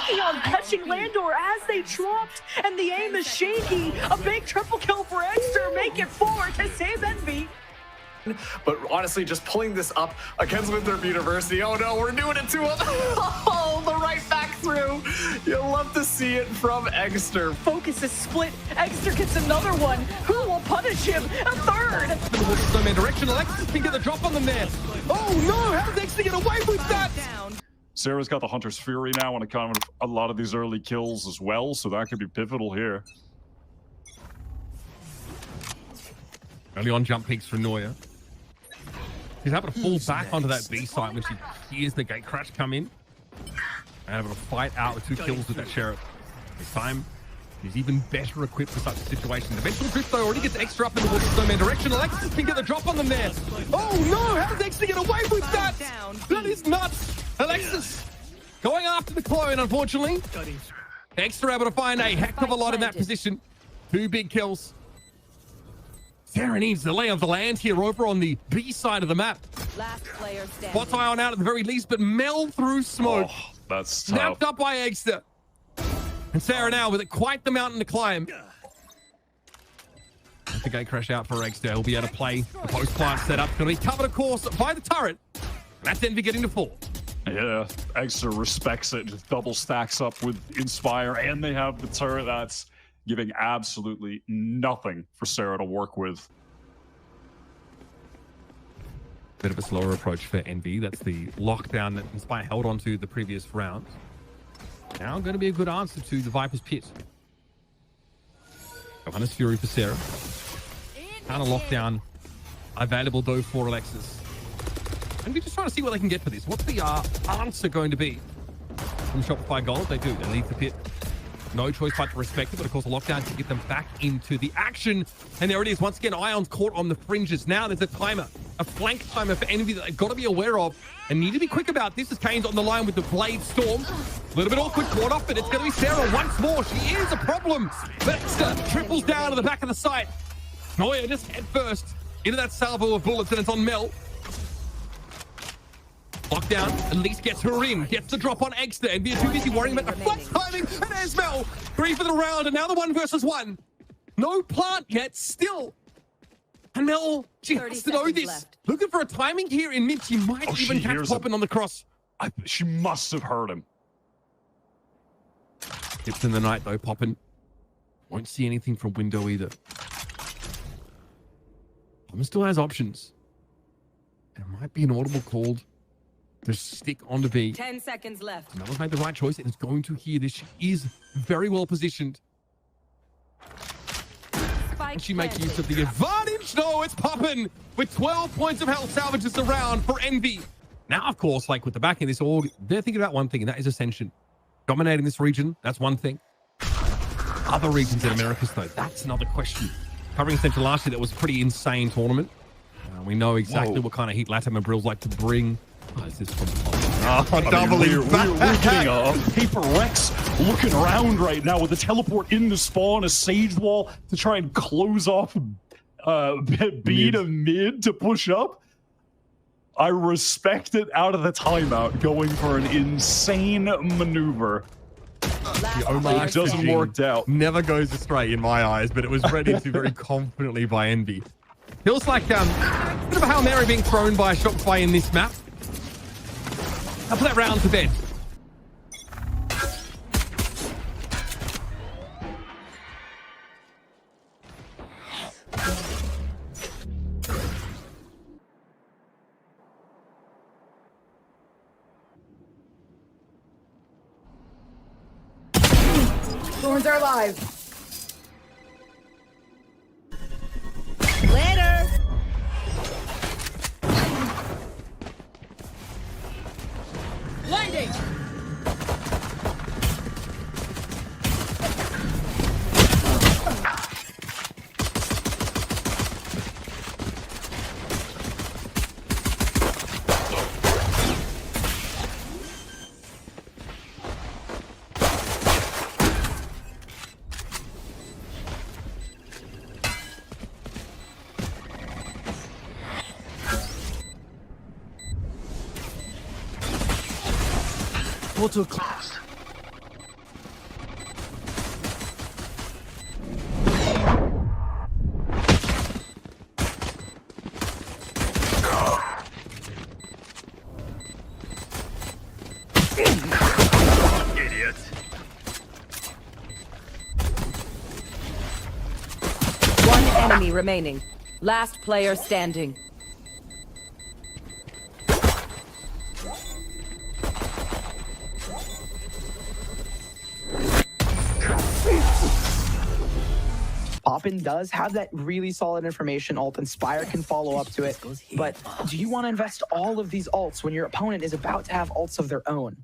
banking on catching Landor as they dropped, and the aim is shaky. A big triple kill for Eggsterr, make it 4 to save Envy. But honestly, just pulling this up against Winthrop University. Oh no, we're doing it to him. Oh, the right back through. You'll love to see it from Eggsterr. Focus is split. Eggsterr gets another one. Who will punish him? A third. So man, direction. Alexis can get the drop on them there. Oh no, how does Eggsterr get away with that? Sarah's got the Hunter's Fury now on account of a lot of these early kills as well, so that could be pivotal here. Early on jump peaks for Neuer. He's able to fall back onto that B site when she hears the gate crash come in. And able to fight out with 2 kills with that Sheriff. This time, he's even better equipped for such a situation. The eventual drift though already gets Eggsterr up in the snowman direction. Alexis can get the drop on them there. Oh no, how does Eggsterr get away with that? That is nuts. Alexis going after the clone, unfortunately. Eggsterr able to find a heck of a lot in that position. 2 big kills. Sarah needs the lay of the land here over on the B side of the map. Last player standing. Spot Ion out at the very least, but Mel through smoke. Oh, that's tough. Snapped up by Eggsterr. And Sarah now with it quite the mountain to climb. Let the gate crash out for Eggsterr. He'll be able to play the post plant setup. Going to be covered, of course, by the turret. And that's Envy getting to 4. Yeah, Eggsterr respects it. Just double stacks up with Inspire, and they have the turret. That's giving absolutely nothing for Sarah to work with. Bit of a slower approach for Envy. That's the lockdown that Inspire held onto the previous round. Now going to be a good answer to the Viper's Pit. Hunter's Fury for Sarah. Counter lockdown available though for Alexis. And we're just trying to see what they can get for this. What's the answer going to be? From Shopify Gold, they do. They leave the pit. No choice but to respect it, but of course a lockdown to get them back into the action. And there it is. Once again, Ion's caught on the fringes. Now there's a timer, a flank timer for Envy that they've got to be aware of and need to be quick about. This is Kane's on the line with the Blade Storm. A little bit awkward, caught off, but it's going to be Sarah once more. She is a problem. Eggsterr triples down to the back of the site. Neuer just head first into that salvo of bullets, and it's on Mel. Lockdown at least gets her in, gets the drop on Eggsterr, and be too busy worrying about the flex timing. And there's Mel, 3 for the round, and now the 1 versus 1. No plant yet, still. And Mel, she has to know this. Left. Looking for a timing here in mid. She might even catch Poppin on the cross. She must have heard him. Tips in the night though, Poppin. Won't see anything from window either. Poppin still has options. It might be an audible called to stick on to B. 10 seconds left. Mel's made the right choice and is going to hear this. She is very well positioned. Can she make use of the advantage? No, it's Poppin with 12 points of health, salvages the round for Envy. Now, of course, like with the back of this org, they're thinking about one thing, and that is Ascension. Dominating this region, that's one thing. Other regions in Americas, though, that's another question. Covering Ascension last year, that was a pretty insane tournament. We know exactly what kind of heat Latam and Brills like to bring. Oh, is this from We're getting a Paper Rex looking around right now with the teleport in the spawn, a Sage Wall to try and close off B to mid to push up. I respect it out of the timeout, going for an insane maneuver. It doesn't work out. Never goes astray in my eyes, but it was read into very confidently by Envy. Feels like a bit of a Hail Mary being thrown by Shopify in this map. I'll put that round to bed. Thorns are alive. Later. Lightning. Portal closed. enemy remaining. Last player standing. Poppin does have that really solid information ult, and Spire can follow up to it. But do you want to invest all of these ults when your opponent is about to have ults of their own?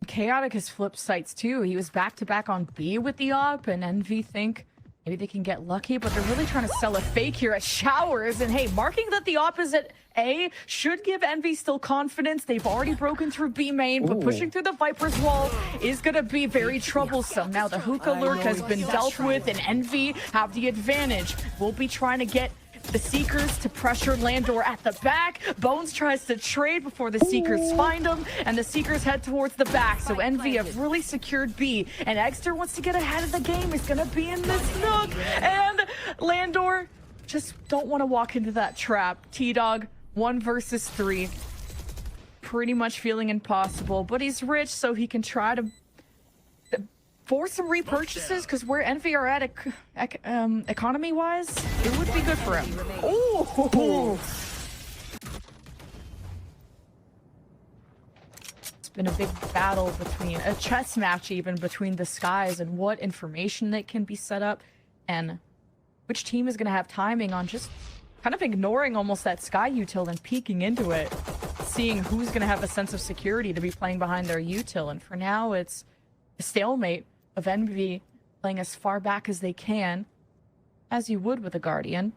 Chaotic has flipped sites too. He was back-to-back on B with the op, and Envy think maybe they can get lucky, but they're really trying to sell a fake here at Showers. And hey, marking that the op is at A should give Envy still confidence. They've already broken through B main, but pushing through the Viper's wall is going to be very troublesome. Now the hookah lurk has been dealt with, and Envy have the advantage. We'll be trying to get the Seekers to pressure Landor at the back. Bones tries to trade before the Seekers find him, and the Seekers head towards the back. So Envy have really secured B, and Eggsterr wants to get ahead of the game. He's gonna be in this nook, and Landor just don't want to walk into that trap. T-Dog, 1 versus 3. Pretty much feeling impossible, but he's rich, so he can try to force some repurchases, because where Envy are at economy-wise, it would be good for him. Oh! It's been a big battle between, a chess match even, between the skies and what information that can be set up, and which team is going to have timing on just kind of ignoring almost that sky util and peeking into it, seeing who's going to have a sense of security to be playing behind their util. And for now, it's a stalemate of Envy playing as far back as they can, as you would with a Guardian.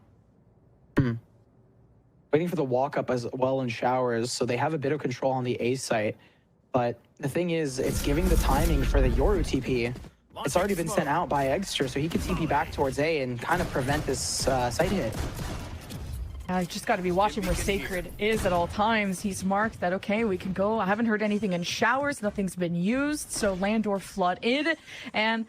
Waiting for the walk-up as well in Showers, so they have a bit of control on the A site. But the thing is, it's giving the timing for the Yoru TP. It's already been sent out by Eggsterr, so he can TP back towards A and kind of prevent this site hit. I just got to be watching where Sacred is at all times. He's marked that, okay, we can go. I haven't heard anything in Showers. Nothing's been used. So Landor flooded. And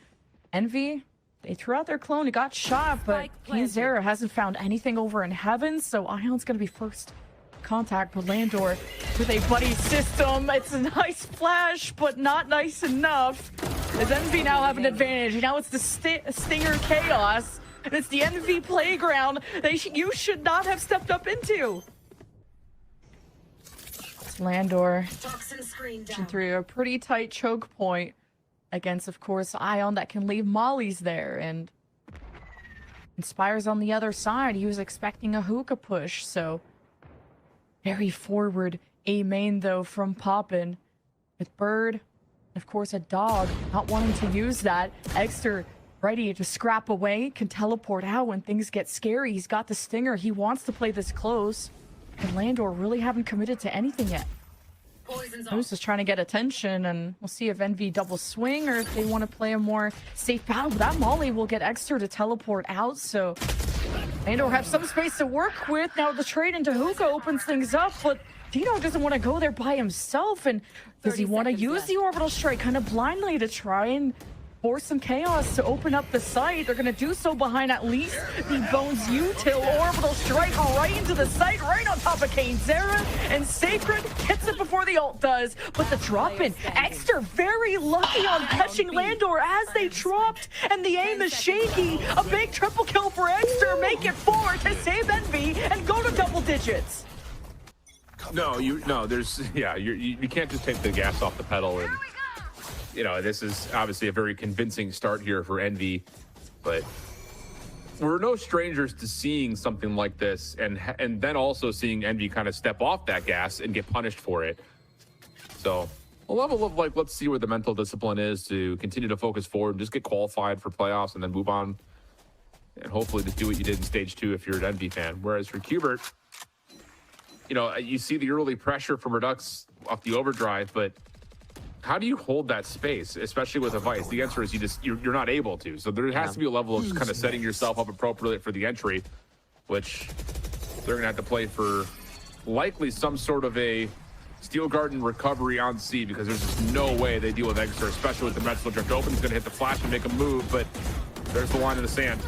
Envy, they threw out their clone. He got shot, but Eggsterr hasn't found anything over in Heaven. So Ion's going to be first contact with Landor with a buddy system. It's a nice flash, but not nice enough. As Envy now have an advantage. Now it's the Stinger Chaos. And it's the Envy playground you should not have stepped up into. It's Landor through a pretty tight choke point against, of course, Ion that can leave Molly's there. And Inspire's on the other side. He was expecting a hookah push, so very forward A main, though, from Poppin. With Bird, of course, a dog, not wanting to use that. Eggsterr ready to scrap away, can teleport out when things get scary. He's got the Stinger. He wants to play this close. And Landor really haven't committed to anything yet. Moose is trying to get attention, and we'll see if Envy double swing or if they want to play a more safe battle. But that Molly will get Eggsterr to teleport out, so Landor have some space to work with. Now the trade into hookah opens things up, but Dino doesn't want to go there by himself. And does he want to use the orbital strike kind of blindly to try and force some chaos to open up the site? They're going to do so behind at least the Bones util. Orbital strike right into the site, right on top of Kane Zera, and Sacred hits it before the ult does. But the drop in, Eggsterr very lucky on catching Landor as they dropped, and the aim is shaky. A big triple kill for Eggsterr, make it 4 to save Envy and go to double digits. You can't just take the gas off the pedal. And you know, this is obviously a very convincing start here for Envy, but we're no strangers to seeing something like this, and then also seeing Envy kind of step off that gas and get punished for it. So a level of, like, let's see where the mental discipline is to continue to focus forward and just get qualified for playoffs and then move on, and hopefully just do what you did in stage 2 if you're an Envy fan. Whereas for Qbert, you know, you see the early pressure from Redux off the overdrive, but how do you hold that space, especially with a Vice? The answer is you're not able to. So there has to be a level of just kind of setting yourself up appropriately for the entry, which they're going to have to play for likely some sort of a Steel Garden recovery on C, because there's just no way they deal with Eggsterr, especially with the Mental Drift open. He's going to hit the flash and make a move, but there's the line in the sand.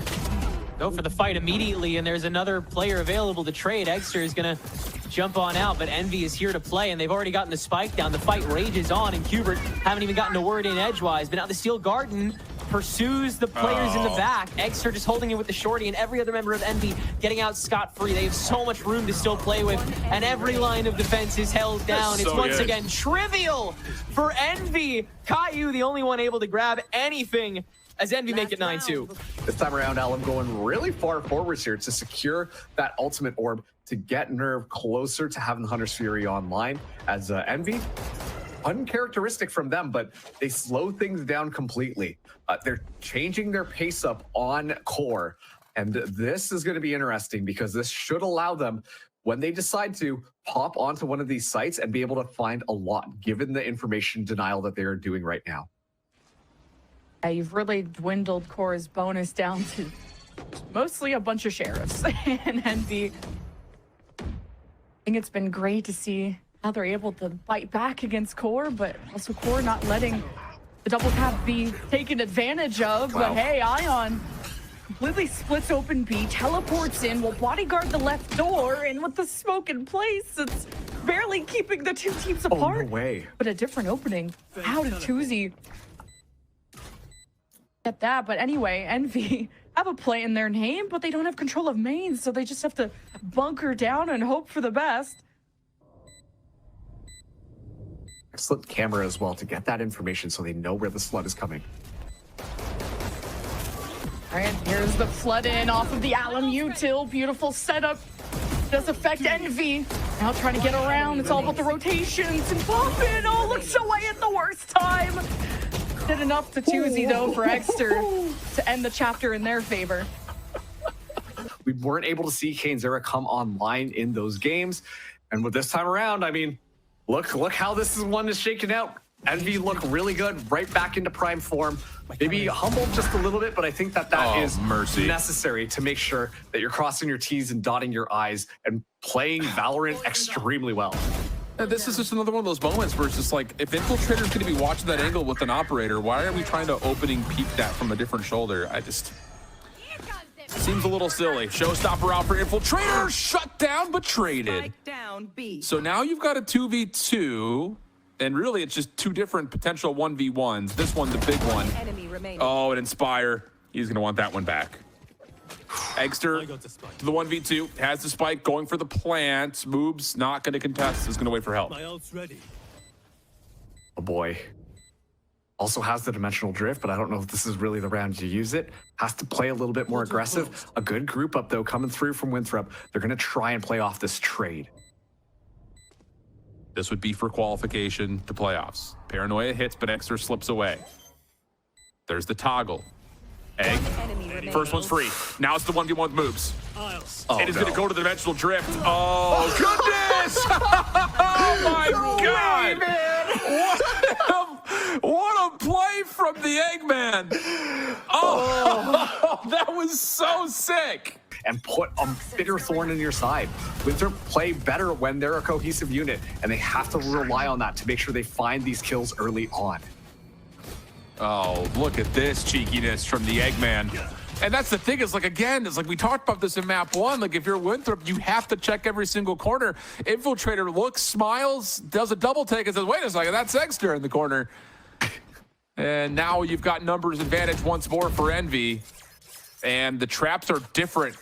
Go for the fight immediately, and there's another player available to trade. Eggsterr is going to jump on out, but Envy is here to play, and they've already gotten the spike down. The fight rages on, and Qbert haven't even gotten a word in edgewise, but now the Steel Garden pursues the players in the back. Eggsterr just holding it with the shorty, and every other member of Envy getting out scot-free. They have so much room to still play with, and every line of defense is held down. It's once again trivial for Envy. Caillou, the only one able to grab anything as Envy make it 9-2. This time around, Alum going really far forwards here to secure that ultimate orb to get Nerve closer to having Hunter's Fury online as Envy. Uncharacteristic from them, but they slow things down completely. They're changing their pace up on core, and this is going to be interesting because this should allow them, when they decide to, pop onto one of these sites and be able to find a lot, given the information denial that they are doing right now. You've really dwindled Core's bonus down to mostly a bunch of sheriffs and Envy. I think it's been great to see how they're able to fight back against Core, but also Core not letting the double tap be taken advantage of. But hey, Ion completely splits open B, teleports in, will bodyguard the left door, and with the smoke in place, it's barely keeping the two teams apart. Oh, no way. But a different opening. How did Tuzi get that? But anyway, Envy have a play in their name, but they don't have control of main, so they just have to bunker down and hope for the best. Excellent camera as well to get that information so they know where the flood is coming. All right, here's the flood in off of the Alum util. Beautiful setup. Does affect Envy. Now trying to get around. It's all about the rotations and popping. Oh, looks away at the worst time. Did enough to Tuzi, though, for Eggsterr to end the chapter in their favor. We weren't able to see Kane's Era come online in those games. And with this time around, I mean, look how this one is shaking out. Envy look really good, right back into prime form. Maybe humbled just a little bit, but I think that is necessary to make sure that you're crossing your T's and dotting your I's and playing Valorant extremely well. This is just another one of those moments where it's just like, if Infiltrator's going to be watching that angle with an operator, why are we trying to opening peek that from a different shoulder? Seems a little silly. Showstopper out for Infiltrator, shut down but traded. So now you've got a 2v2, and really it's just two different potential 1v1s. This one, the big one. Oh, and Inspire, he's going to want that one back. Eggsterr to the 1v2, has the spike, going for the plant. Moob's not going to contest, is going to wait for help. Oh boy. Also has the dimensional drift, but I don't know if this is really the round to use it. Has to play a little bit more aggressive. A good group up, though, coming through from Winthrop. They're going to try and play off this trade. This would be for qualification to playoffs. Paranoia hits, but Eggsterr slips away. There's the toggle. Egg. First one's free. Now it's the 1v1 with moves. It is going to go to the dimensional drift. Oh, goodness! Oh, my God! What a play from the Eggman! Oh, that was so sick! And put a bigger thorn in your side. Winthrop play better when they're a cohesive unit, and they have to rely on that to make sure they find these kills early on. Oh, look at this cheekiness from the Eggman. And that's the thing, is like, again, it's like we talked about this in map 1. Like, if you're Winthrop, you have to check every single corner. Infiltrator looks, smiles, does a double take, and says, wait a second, that's Eggsterr in the corner. And now you've got numbers advantage once more for Envy. And the traps are different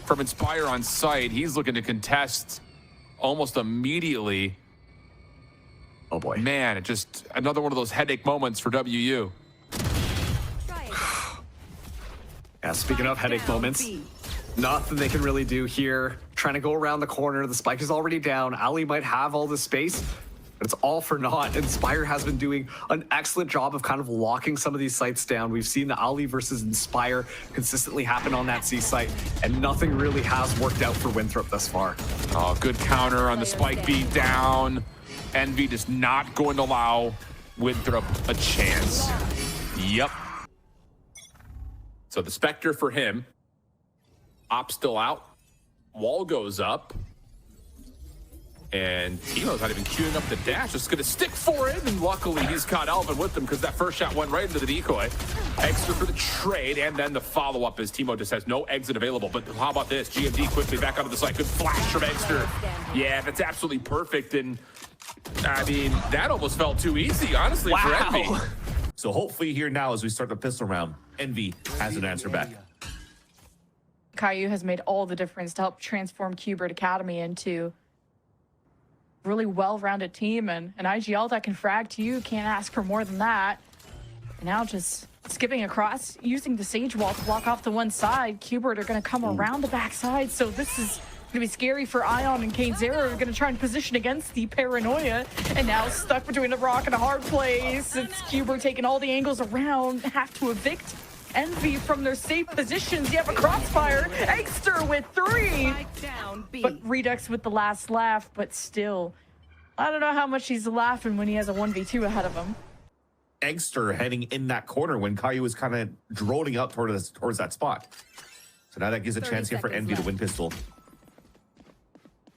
from Inspire on site. He's looking to contest almost immediately. Oh boy. Man, it just another one of those headache moments for WU. Yeah, speaking of headache moments, nothing they can really do here. Trying to go around the corner. The spike is already down. Ali might have all the space, but it's all for naught. Inspire has been doing an excellent job of kind of locking some of these sites down. We've seen the Ali versus Inspire consistently happen on that C site, and nothing really has worked out for Winthrop thus far. Oh, good counter on the spike beat down. Envy just not going to allow Winthrop a chance. Yep. So the Spectre for him. Op still out. Wall goes up. And Timo's not even queuing up the dash. Just going to stick for it. And luckily he's caught Alvin with him because that first shot went right into the decoy. Eggsterr for the trade. And then the follow-up as Timo just has no exit available. But how about this? GMD quickly back onto the side. Good flash from Eggsterr. Yeah, that's absolutely perfect. And I mean, that almost felt too easy, honestly, for Envy. So hopefully here now, as we start the pistol round, Envy has an answer back. Caillou has made all the difference to help transform Qbert Academy into a really well-rounded team, and an IGL that can frag to you, can't ask for more than that. And now just skipping across, using the Sage Wall to block off the one side. Qbert are going to come around the backside, so this is going to be scary for Ion and Kane Zero. Are going to try and position against the Paranoia, and now stuck between a rock and a hard place. It's Qbert taking all the angles around, have to evict Envy from their safe positions. You have a crossfire. Eggsterr with 3. But Redux with the last laugh, but still, I don't know how much he's laughing when he has a 1v2 ahead of him. Eggsterr heading in that corner when Caillou was kind of droning out towards that spot. So now that gives a chance here for Envy to win pistol.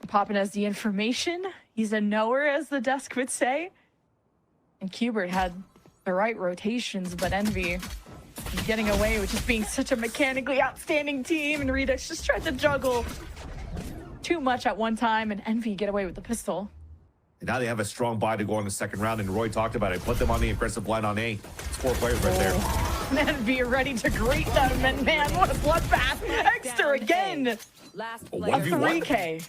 Poppin has the information. He's a knower, as the desk would say. And Qbert had the right rotations, but Envy is getting away with just being such a mechanically outstanding team, and Redux just tried to juggle too much at one time, and Envy get away with the pistol. And now they have a strong buy to go on the second round, and Roy talked about it. Put them on the aggressive line on A. It's 4 players right there. And Envy ready to greet them, and man, what a bloodbath. Eggsterr again. Last A player. 3K.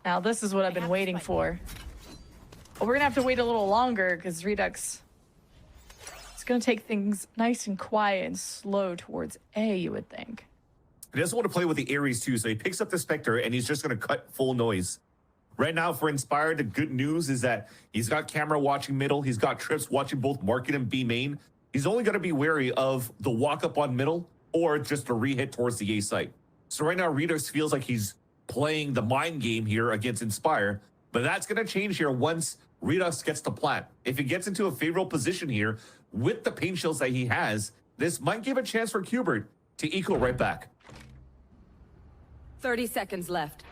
Now this is what I've been waiting for. But we're gonna have to wait a little longer because Redux is gonna take things nice and quiet and slow towards A, you would think. He doesn't want to play with the Ares too, so he picks up the Spectre and he's just going to cut full noise. Right now for Inspired, the good news is that he's got camera watching middle. He's got Trips watching both market and B main. He's only going to be wary of the walk up on middle or just a re-hit towards the A site. So right now Redux feels like he's playing the mind game here against Inspire, but that's going to change here once Redux gets to plant. If he gets into a favorable position here with the paint shields that he has, this might give a chance for Qbert to equal right back. 30 seconds left.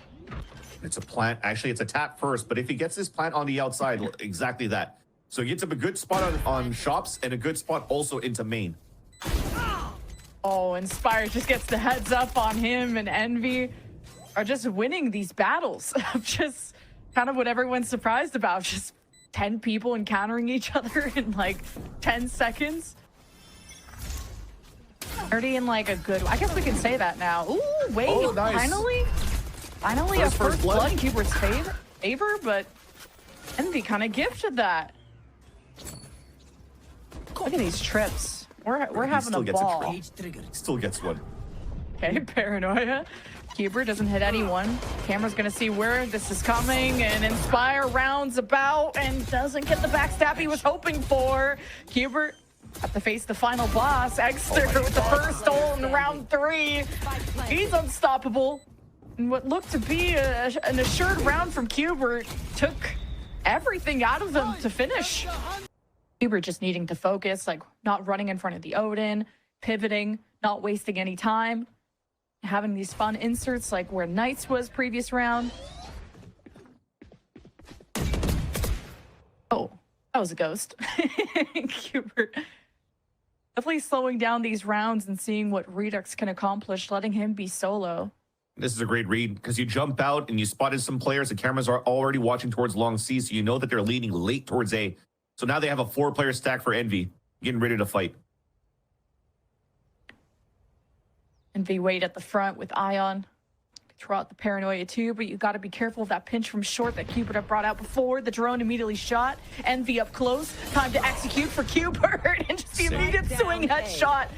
It's a plant. Actually, it's a tap first, but if he gets this plant on the outside, exactly that. So he gets up a good spot on shops and a good spot also into main. Oh, Inspire just gets the heads up on him, and Envy are just winning these battles of just kind of what everyone's surprised about. Just 10 people encountering each other in like 10 seconds. Already in like a good, I guess we can say that now. Ooh, wait, Oh, nice. finally a first blood in blood. Qbert's favor, but Envy kind of gifted that. Look at these trips. We're having still a gets a ball. Still gets one. Okay, Paranoia. Qbert doesn't hit anyone. Camera's gonna see where this is coming, and Inspire rounds about and doesn't get the backstab he was hoping for. Qbert have to face the final boss, Eggsterr, with the first ult in round 3. He's unstoppable. And what looked to be an assured round from Qbert took everything out of them to finish. Qbert just needing to focus, like not running in front of the Odin, pivoting, not wasting any time, having these fun inserts like where Knights was previous round. Oh, that was a ghost. Qbert definitely slowing down these rounds and seeing what Redux can accomplish, letting him be solo. This is a great read because you jump out and you spotted some players. The cameras are already watching towards long C, so you know that they're leaning late towards A. So now they have a 4-player stack for Envy, getting ready to fight. Envy wait at the front with Ion. Throw out the Paranoia too, but you got to be careful of that pinch from short that Qbert had brought out before. The drone immediately shot. Envy up close. Time to execute for Qbert, and just the immediate swing headshot.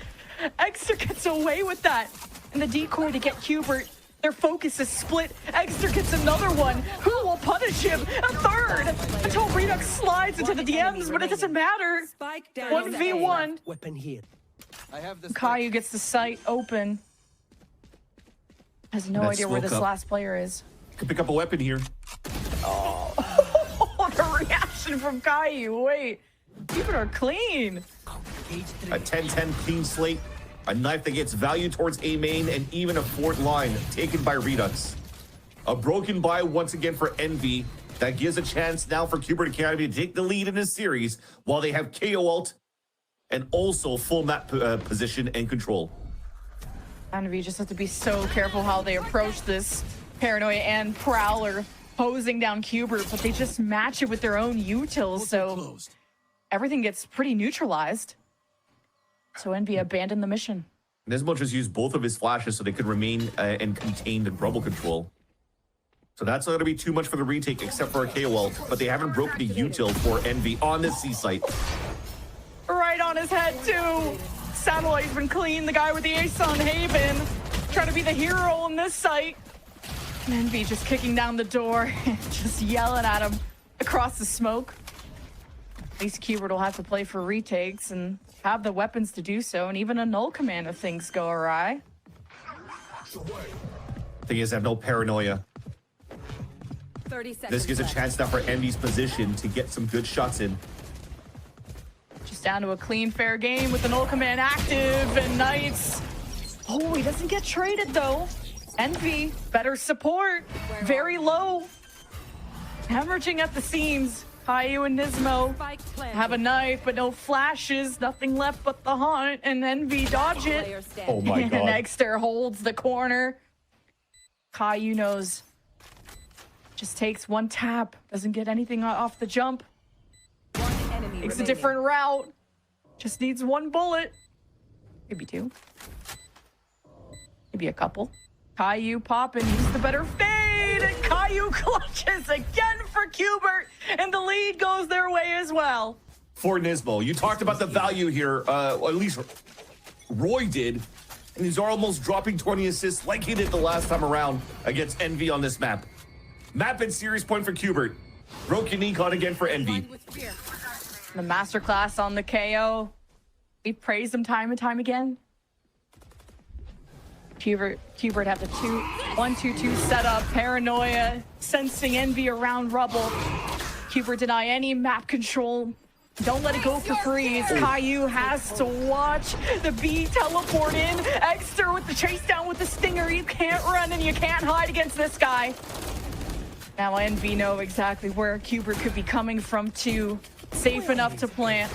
Eggsterr gets away with that. And the decoy to get Qbert. Their focus is split. Eggsterr gets another one. Who will punish him? A third! Until Redux slides into the DMs, but it doesn't matter. 1v1. Weapon here. I have this. Caillou gets the site open. Has no That idea where smoke this up. last player is. Could pick up a weapon here. Oh, the reaction from Caillou. Wait, people are clean. A 10-10 clean slate. A knife that gets value towards A main, and even a 4th line taken by Redux. A broken buy once again for Envy. That gives a chance now for Qbert Academy to take the lead in this series while they have KO ult and also full map position and control. Envy just have to be so careful how they approach this Paranoia and Prowler posing down Qbert, but they just match it with their own utils. So everything gets pretty neutralized. So Envy abandoned the mission. Nismo just used both of his flashes so they could remain and contained in rubble control. So that's not going to be too much for the retake, except for a KO, but they haven't broken the util for Envy on the C site. Right on his head, too. Satellite's been clean. The guy with the ace on Haven. Trying to be the hero on this site. And Envy just kicking down the door. Just yelling at him across the smoke. At least Qbert will have to play for retakes and have the weapons to do so. And even a null command if things go awry. Thing is, I have no paranoia. 30 seconds. This gives a chance now for Envy's position to get some good shots in. Just down to a clean, fair game with the null command active and Knights. Oh, he doesn't get traded though. Envy, better support, very low. Hemorrhaging at the seams. Caillou and Nismo have a knife, but no flashes, nothing left but the hunt, and Envy dodge it. Oh my god. And Eggsterr holds the corner. Caillou knows. Just takes one tap, doesn't get anything off the jump. Takes a different route. Just needs one bullet. Maybe two. Maybe a couple. Caillou popping, he's the better fade, and Caillou clutches again for Qbert, and the lead goes their way as well. For Nismo, you talked about the value here, at least Roy did, and he's almost dropping 20 assists like he did the last time around against Envy on this map. Map and series point for Qbert. Broke unique on again for Envy. The masterclass on the KO. We praise him time and time again. Qbert have the 1-2-2 setup, paranoia, sensing Envy around rubble. Qbert deny any map control. Don't let it go for free. Caillou has to watch the B teleport in. Eggsterr with the chase down with the stinger. You can't run and you can't hide against this guy. Now Envy know exactly where Qbert could be coming from too. Safe enough to plant.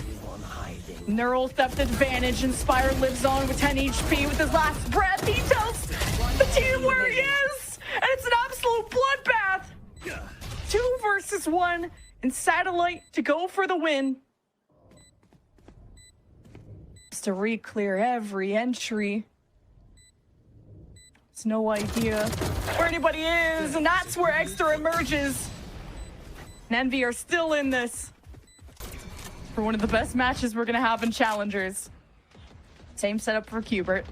Neural theft advantage. Inspire lives on with 10 HP with his last breath. He tells the team where he is, and it's an absolute bloodbath. 2 versus 1, and Satellite to go for the win. Just to re-clear every entry. There's no idea where anybody is, and that's where Eggsterr emerges. And Envy are still in this for one of the best matches we're gonna have in Challengers. Same setup for Qbert.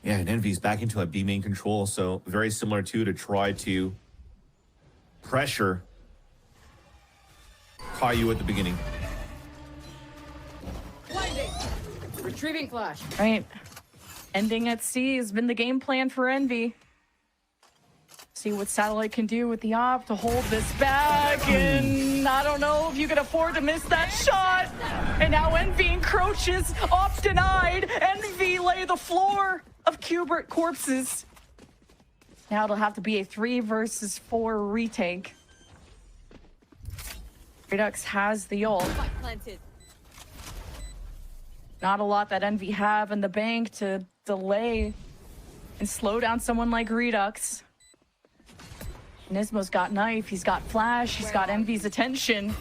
Yeah, and Envy's back into a B main control, so very similar to try to pressure Caillou at the beginning. Retrieving flash. Right. Ending at C has been the game plan for Envy. See what Satellite can do with the op to hold this back, and I don't know if you can afford to miss that shot. And now Envy encroaches, op denied. Envy lay the floor of Qbert corpses. Now it'll have to be a 3 versus 4 retake. Redux has the ult. Not a lot that Envy have in the bank to delay and slow down someone like Redux. Nismo's got knife, he's got flash, he's got Envy's attention.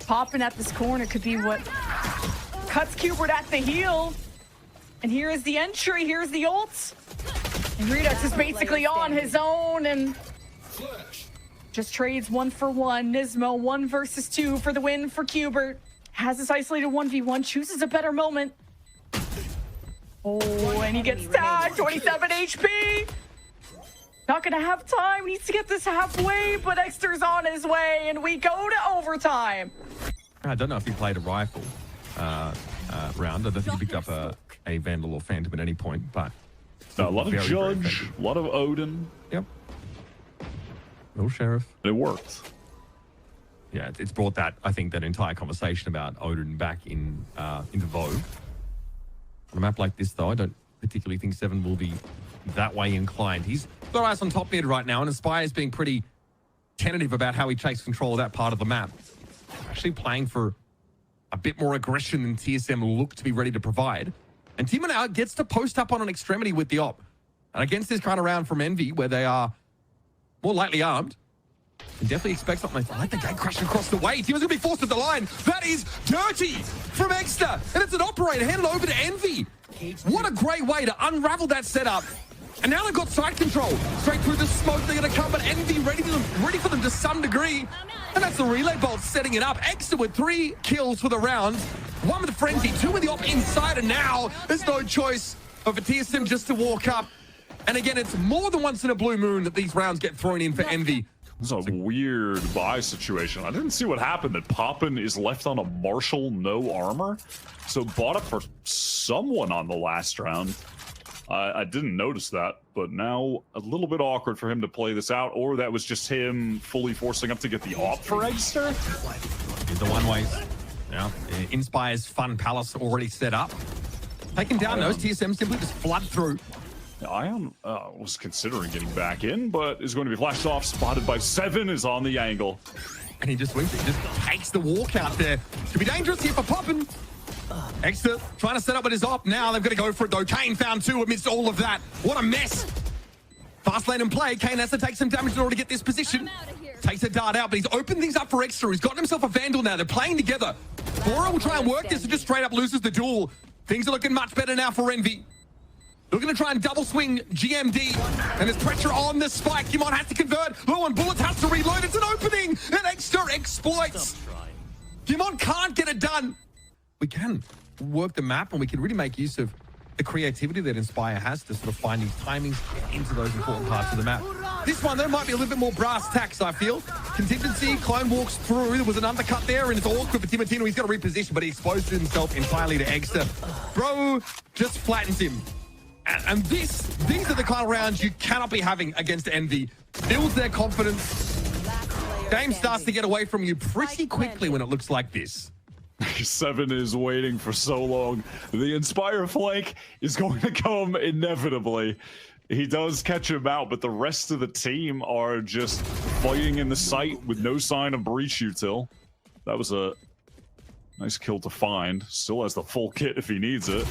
Popping at this corner could be what cuts Qbert at the heel. And here is the entry, here's the ult. And Redux is basically on his own and just trades 1 for 1. Nismo 1 versus 2 for the win for Qbert. Has this isolated 1v1, chooses a better moment. Oh, and he gets tagged, 27 HP. Not gonna have time, needs to get this halfway, but Eggsterr's on his way, and we go to overtime. I don't know if he played a rifle round. I don't think he picked up a Vandal or Phantom at any point, but... No, a lot of very, Judge, a lot of Odin. Yep. Little Sheriff. It worked. Yeah, it's brought that, I think, that entire conversation about Odin back into vogue. On a map like this, though, I don't particularly think Seven will be that way inclined. He's got eyes on top mid right now, and Aspire's being pretty tentative about how he takes control of that part of the map. Actually playing for a bit more aggression than TSM look to be ready to provide. And Team Out gets to post up on an extremity with the op. And against this kind of round from Envy, where they are more lightly armed, And definitely expect something. I like the gate crashing across the way. Team is going to be forced to the line. That is dirty from Eggsterr. And it's an operator handed over to Envy. What a great way to unravel that setup. And now they've got side control. Straight through the smoke, they're going to come, but Envy ready for them to some degree. And that's the relay bolt setting it up. Eggsterr with 3 kills for the round. 1 with the frenzy, 2 with the op inside, and now there's no choice of a TSM just to walk up. And again, it's more than once in a blue moon that these rounds get thrown in for Envy. This is a weird buy situation. I didn't see what happened. That Poppin is left on a Marshall, no armor. So bought up for someone on the last round. I didn't notice that, but now a little bit awkward for him to play this out, or that was just him fully forcing up to get the op for Eggsterr. The one ways. Yeah, Inspire's Fun Palace already set up. Taking down those TSM simply just flood through. Ion was considering getting back in, but is going to be flashed off. Spotted by 7, is on the angle. And he just wins it. He just takes the walk out there. Could be dangerous here for Poppin. Eggsterr trying to set up with his op. Now they've got to go for it though. Kane found 2 amidst all of that. What a mess. Fast lane and play. Kane has to take some damage in order to get this position. Takes a dart out, but he's opened things up for Eggsterr. He's gotten himself a Vandal now. They're playing together. Bora will try and work this and just straight up loses the duel. Things are looking much better now for Envy. They're going to try and double swing GMD, and there's pressure on the spike. Kimon has to convert. Low on bullets, has to reload. It's an opening, and Eggsterr exploits. Kimon can't get it done. We can work the map, and we can really make use of the creativity that Inspire has to sort of find these timings into those important parts of the map. This one, there might be a little bit more brass tacks, I feel. Contingency, Clone walks through. There was an undercut there, and it's awkward for Timotino. He's got to reposition, but he exposed himself entirely to Eggsterr. Bro just flattens him. And these are the kind of rounds you cannot be having against Envy. Builds their confidence. Game starts to get away from you pretty quickly when it looks like this. 7 is waiting for so long. The Inspire flank is going to come inevitably. He does catch him out, but the rest of the team are just fighting in the site with no sign of breach util. That was a nice kill to find. Still has the full kit if he needs it.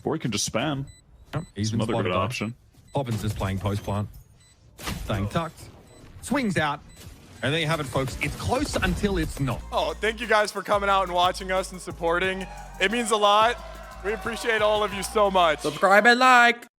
Or he can just spam. Oh, he's another good option. Poppins is playing post plant. Staying tucked. Swings out. And there you have it, folks. It's close until it's not. Oh, thank you guys for coming out and watching us and supporting. It means a lot. We appreciate all of you so much. Subscribe and like.